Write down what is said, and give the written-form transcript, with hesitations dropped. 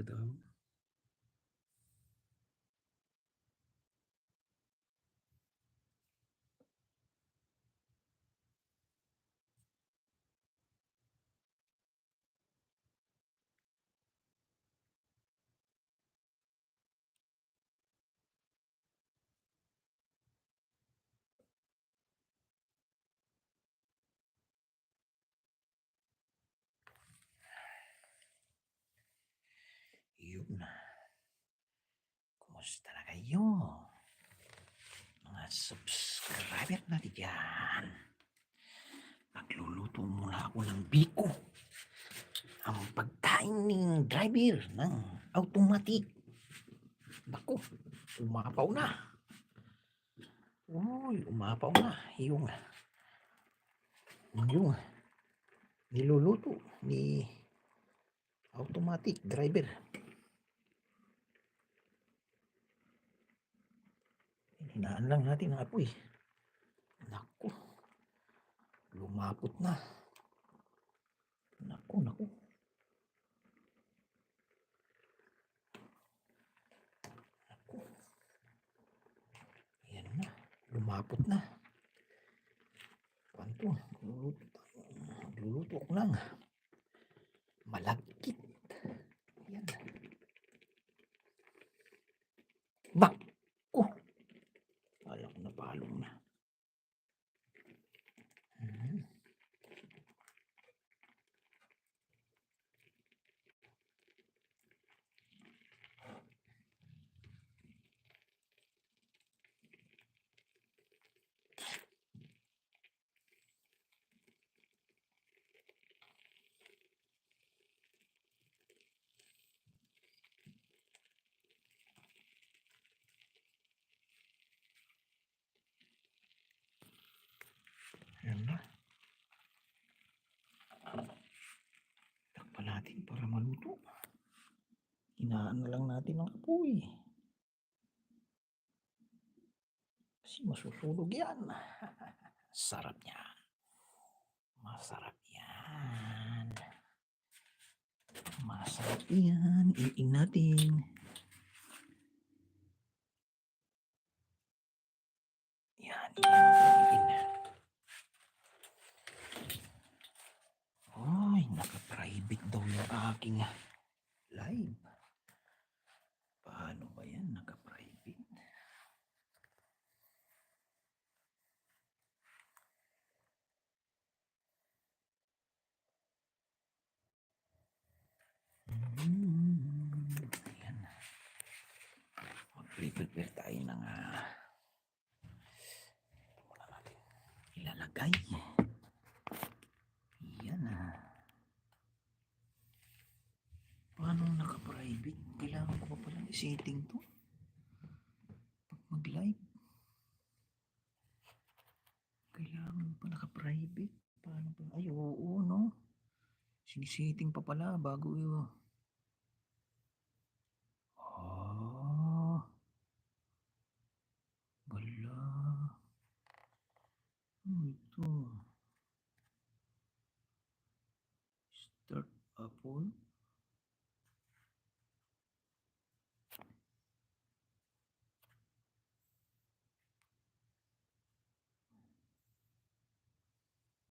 daw. Yun. Kumusta na kayo? Mga subscriber natin dyan. Nagluluto muna ako ng biko. Ang pagkain ng driver ng automatic. Naku, umapaw na. Uy, umapaw na. Yung niluluto ni automatic driver. Hinaan lang natin ang apoy. Naku, lumapot na. Naku. Yan na, lumapot na. Panto, luluto ko ng malagkit. Yan. Bako! Alam ko napalong na. Yan na. Takpan natin para maluto. Hinaan na lang natin ang apoy. Kasi masusunog yan. Sarap yan. Masarap yan. Masarap yan. Iin natin. Yan. Ay, naka-private daw yung aking live. Paano ba yan? Naka-private. Ayan. Mag-prepare tayo ng wala natin ilalagay. Yan. Paano naka-private? Kailangan ko pa palang i-setting to pag mag-live. Kailangan pa naka-private. Paano pa? Ay, oo, no? Sinisetting pa pala bago yun. Bala. Ito. Start Apple.